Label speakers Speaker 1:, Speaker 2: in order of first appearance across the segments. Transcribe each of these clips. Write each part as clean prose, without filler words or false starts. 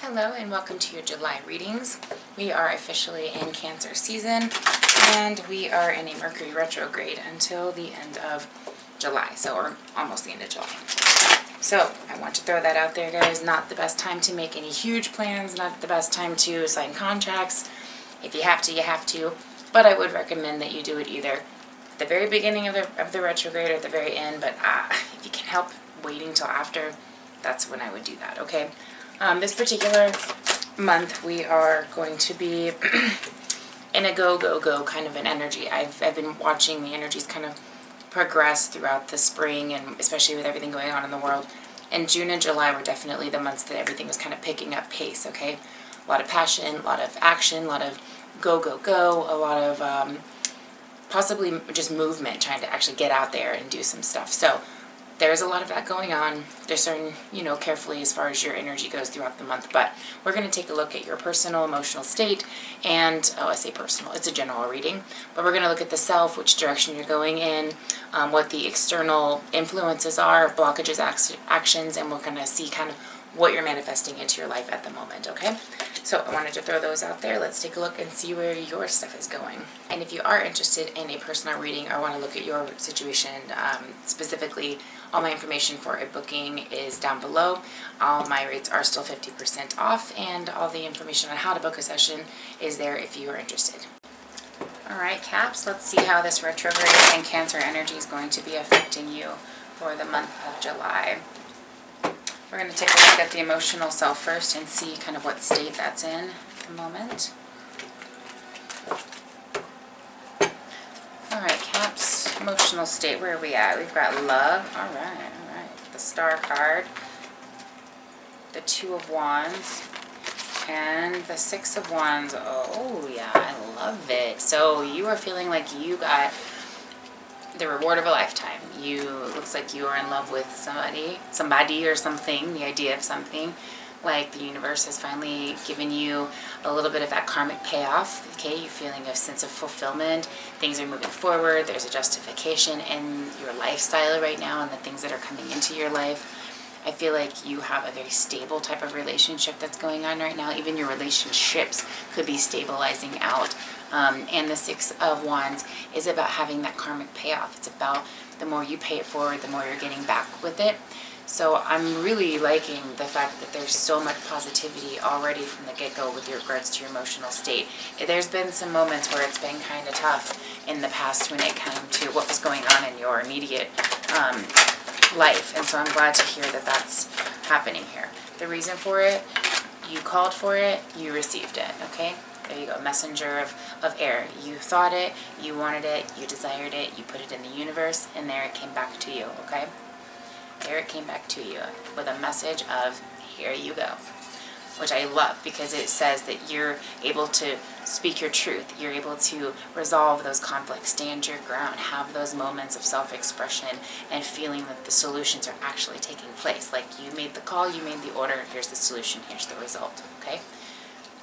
Speaker 1: Hello and welcome to your July readings. We are officially in Cancer season and we are in a Mercury retrograde until the end of July, or almost the end of July. So I want to throw that out there, guys. Not the best time to make any huge plans, not the best time to sign contracts. If you have to, you have to, but I would recommend that you do it either at the very beginning of the retrograde or at the very end, but if you can help waiting till after, that's when I would do that, okay? This particular month we are going to be in a go kind of an energy. I've been watching the energies kind of progress throughout the spring, and especially with everything going on in the world. And June and July were definitely the months that everything was kind of picking up pace, okay? A lot of passion, a lot of action, a lot of go, a lot of possibly just movement, trying to actually get out there and do some stuff. So there's a lot of that going on. Discern, carefully as far as your energy goes throughout the month. But we're going to take a look at your personal emotional state. And, I say personal, it's a general reading. But we're going to look at the self, which direction you're going in, what the external influences are, blockages, actions, and we're going to see kind of what you're manifesting into your life at the moment, okay? So I wanted to throw those out there. Let's take a look and see where your stuff is going. And if you are interested in a personal reading or want to look at your situation specifically, all my information for a booking is down below. All my rates are still 50% off, and all the information on how to book a session is there if you are interested. All right, Caps, let's see how this retrograde and Cancer energy is going to be affecting you for the month of July. We're going to take a look at the emotional self first and see kind of what state that's in at the moment. All right, Caps, emotional state, where are we at? We've got love. All right. The Star card, the Two of Wands, and the Six of Wands. Oh, yeah, I love it. So you are feeling like you got the reward of a lifetime. Looks like you are in love with somebody or something, the idea of something. Like the universe has finally given you a little bit of that karmic payoff, okay? You're feeling a sense of fulfillment. Things are moving forward. There's a justification in your lifestyle right now and the things that are coming into your life. I feel like you have a very stable type of relationship that's going on right now. Even your relationships could be stabilizing out. And the Six of Wands is about having that karmic payoff. It's about the more you pay it forward, the more you're getting back with it. So I'm really liking the fact that there's so much positivity already from the get-go with regards to your emotional state. There's been some moments where it's been kind of tough in the past when it came to what was going on in your immediate life. And so I'm glad to hear that that's happening here. The reason for it, you called for it, you received it, okay? There you go, messenger of air. You thought it, you wanted it, you desired it, you put it in the universe, and there it came back to you, okay? There it came back to you with a message of, here you go. Which I love, because it says that you're able to speak your truth. You're able to resolve those conflicts, stand your ground, have those moments of self-expression and feeling that the solutions are actually taking place. Like you made the call, you made the order, here's the solution, here's the result, okay?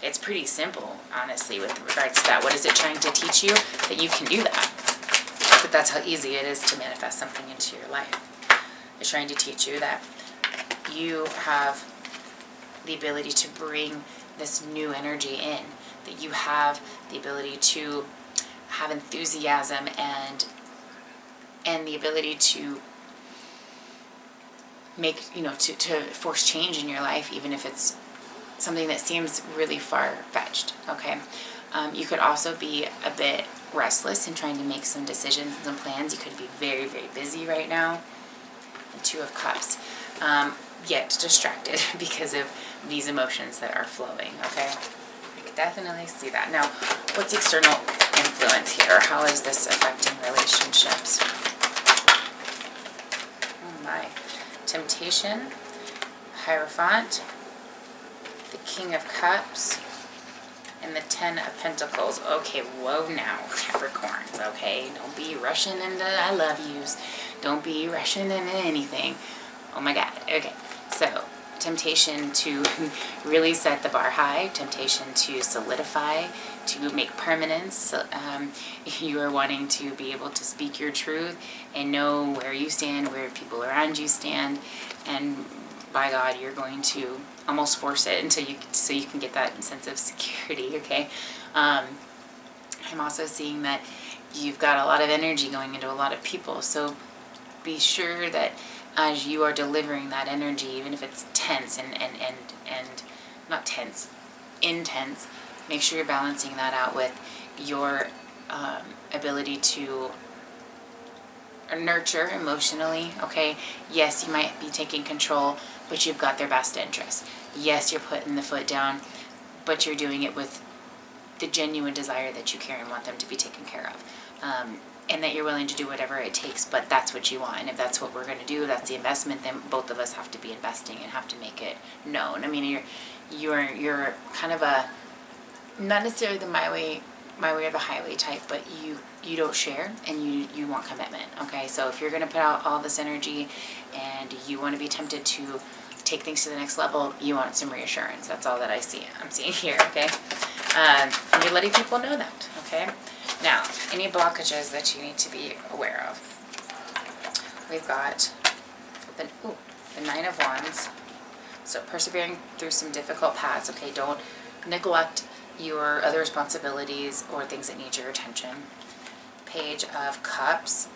Speaker 1: It's pretty simple, honestly, with regards to that. What is it trying to teach you? That you can do that. But that's how easy it is to manifest something into your life. It's trying to teach you that you have the ability to bring this new energy in, that you have the ability to have enthusiasm and the ability to make, to force change in your life, even if it's something that seems really far-fetched, okay? You could also be a bit restless in trying to make some decisions and some plans. You could be very, very busy right now. The Two of Cups, yet distracted because of these emotions that are flowing, okay? I can definitely see that. Now, what's external influence here? How is this affecting relationships? Oh my. Temptation, Hierophant, the King of Cups, and the Ten of Pentacles. Okay, whoa now, Capricorns, okay? Don't be rushing into I love yous. Don't be rushing into anything. Oh my God, okay. So, temptation to really set the bar high, temptation to solidify, to make permanence. You are wanting to be able to speak your truth and know where you stand, where people around you stand, and by God, you're going to almost force it until so you can get that sense of security, okay? I'm also seeing that you've got a lot of energy going into a lot of people, so be sure that as you are delivering that energy, even if it's tense and not tense, intense, make sure you're balancing that out with your ability to nurture emotionally, okay? Yes, you might be taking control, but you've got their best interest. Yes, you're putting the foot down, but you're doing it with the genuine desire that you care and want them to be taken care of. And that you're willing to do whatever it takes, but that's what you want. And if that's what we're going to do, that's the investment, then both of us have to be investing and have to make it known. I mean, you're kind of a, not necessarily the my way or the highway type, but you don't share and you want commitment, okay? So if you're going to put out all this energy and you want to be tempted to take things to the next level, you want some reassurance. That's all that I'm seeing here, okay? And you're letting people know that, okay? Now, any blockages that you need to be aware of. We've got the 9 of Wands. So persevering through some difficult paths, okay? Don't neglect your other responsibilities or things that need your attention. Page of Cups.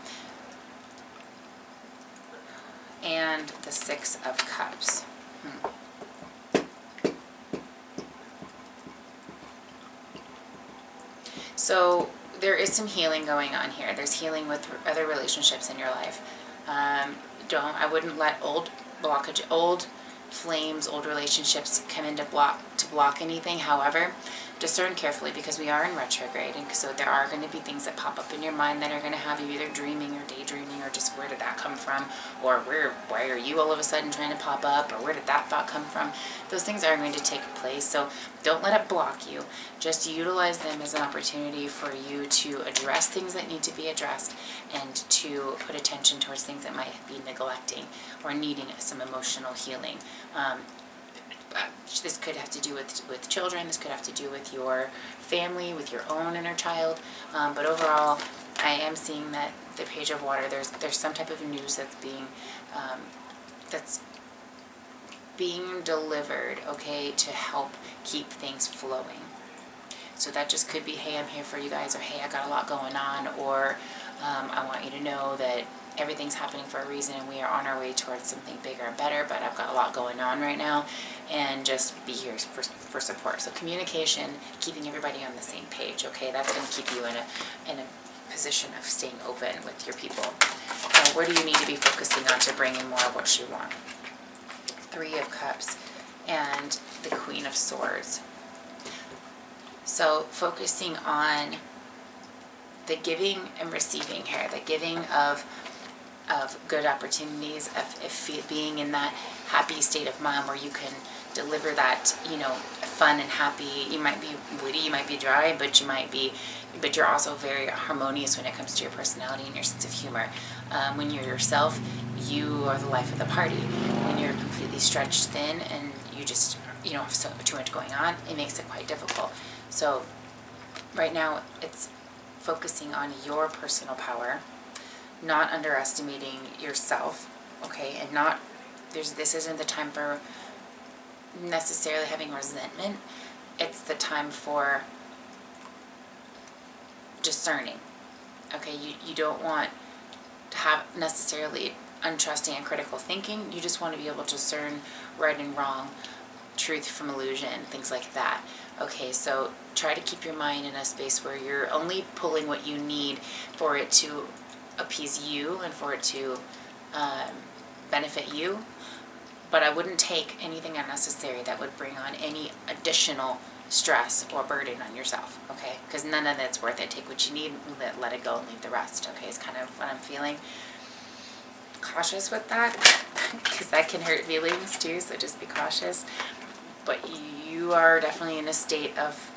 Speaker 1: And the 6 of Cups. So there is some healing going on here. There's healing with other relationships in your life. I wouldn't let old flames, old relationships come in to block anything. However, discern carefully, because we are in retrograde, and so there are going to be things that pop up in your mind that are going to have you either dreaming or daydreaming, or just where did that come from, or why are you all of a sudden trying to pop up, or where did that thought come from. Those things are going to take place, so don't let it block you. Just utilize them as an opportunity for you to address things that need to be addressed, and to put attention towards things that might be neglecting or needing some emotional healing. This could have to do with children. This could have to do with your family, with your own inner child. But overall, I am seeing that the Page of Water, there's some type of news that's being delivered, okay, to help keep things flowing. So that just could be, hey, I'm here for you guys, or hey, I got a lot going on, or I want you to know that everything's happening for a reason and we are on our way towards something bigger and better, but I've got a lot going on right now, and just be here for support. So communication, keeping everybody on the same page, okay? That's going to keep you in a position of staying open with your people. Where do you need to be focusing on to bring in more of what you want? 3 of Cups and the Queen of Swords. So focusing on the giving and receiving here, the giving of good opportunities, of being in that happy state of mind where you can deliver that, fun and happy. You might be witty, you might be dry, but you're also very harmonious when it comes to your personality and your sense of humor. When you're yourself, you are the life of the party. When you're completely stretched thin and you just, have too much going on, it makes it quite difficult. So right now it's focusing on your personal power, not underestimating yourself, okay, and this isn't the time for necessarily having resentment. It's the time for discerning, okay? You don't want to have necessarily untrusting and critical thinking. You just want to be able to discern right and wrong, truth from illusion, things like that. Okay, so try to keep your mind in a space where you're only pulling what you need for it to appease you and for it to benefit you. But I wouldn't take anything unnecessary that would bring on any additional stress or burden on yourself, okay? Because none of that's worth it. Take what you need, let it go, and leave the rest, okay? Is kind of what I'm feeling. Cautious with that, because that can hurt feelings too, so just be cautious. But you are definitely in a state of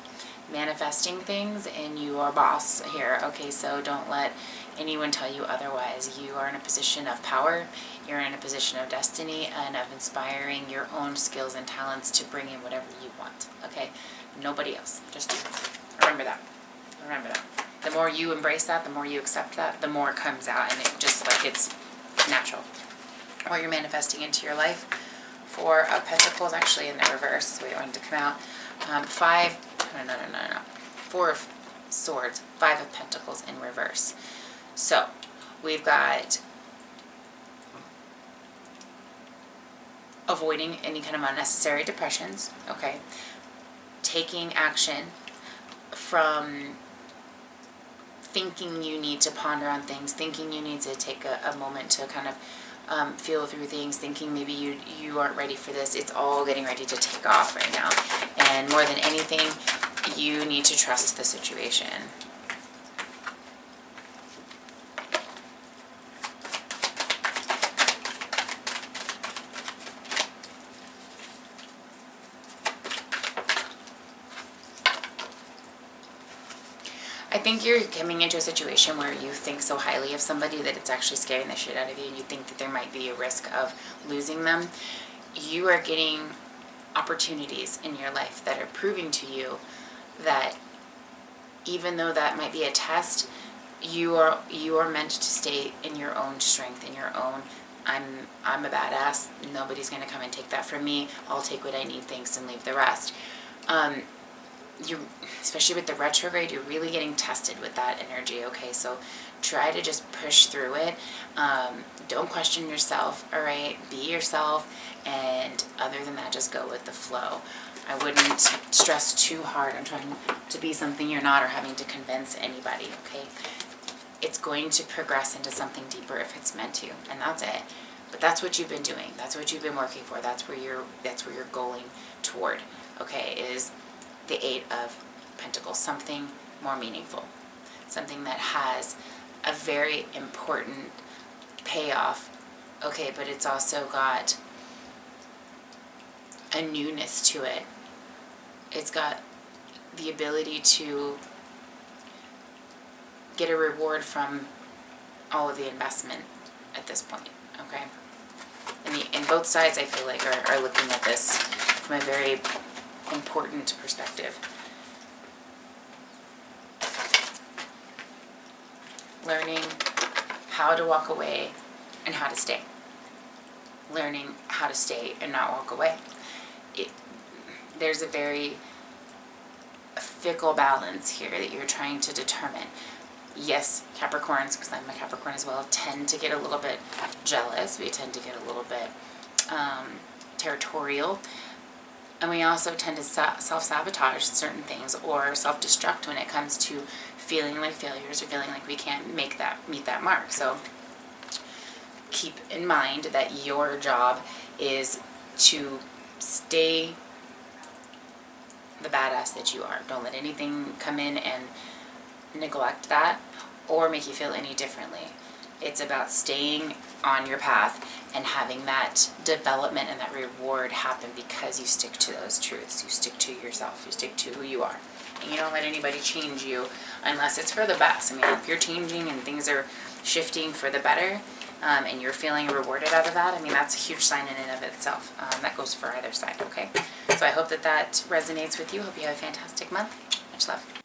Speaker 1: manifesting things, and you are boss here, okay? So don't let anyone tell you otherwise. You are in a position of power. You're in a position of destiny and of inspiring your own skills and talents to bring in whatever you want, okay? Nobody else, just you. Remember that. Remember that. The more you embrace that, the more you accept that, the more it comes out, and it just like it's natural. What you're manifesting into your life Four of Pentacles, actually in the reverse, is the way I wanted to come out. Four of Swords, Five of Pentacles in reverse. So we've got avoiding any kind of unnecessary depressions, okay? Taking action from thinking you need to ponder on things, thinking you need to take a moment to kind of feel through things, thinking maybe you aren't ready for this. It's all getting ready to take off right now. And more than anything, you need to trust the situation. I think you're coming into a situation where you think so highly of somebody that it's actually scaring the shit out of you, and you think that there might be a risk of losing them. You are getting opportunities in your life that are proving to you that even though that might be a test, you are meant to stay in your own strength, in your own, I'm a badass, nobody's going to come and take that from me, I'll take what I need, thanks, and leave the rest. Especially with the retrograde, you're really getting tested with that energy, okay? So try to just push through it. Don't question yourself, all right? Be yourself, and other than that, just go with the flow. I wouldn't stress too hard on trying to be something you're not or having to convince anybody, okay? It's going to progress into something deeper if it's meant to, and that's it. But that's what you've been doing. That's what you've been working for. That's where you're going toward, okay, is the Eight of Pentacles, something more meaningful, something that has a very important payoff, okay, but it's also got a newness to it. It's got the ability to get a reward from all of the investment at this point, okay? And both sides, I feel like, are looking at this from a very important perspective. Learning how to walk away and how to stay. Learning how to stay and not walk away. There's a very fickle balance here that you're trying to determine. Yes, Capricorns, because I'm a Capricorn as well, tend to get a little bit jealous. We tend to get a little bit territorial. And we also tend to self-sabotage certain things or self-destruct when it comes to feeling like failures or feeling like we can't meet that mark. So keep in mind that your job is to stay the badass that you are. Don't let anything come in and neglect that or make you feel any differently. It's about staying on your path and having that development and that reward happen because you stick to those truths. You stick to yourself. You stick to who you are. And you don't let anybody change you unless it's for the best. I mean, if you're changing and things are shifting for the better, and you're feeling rewarded out of that, I mean, that's a huge sign in and of itself. That goes for either side, okay? So I hope that resonates with you. Hope you have a fantastic month. Much love.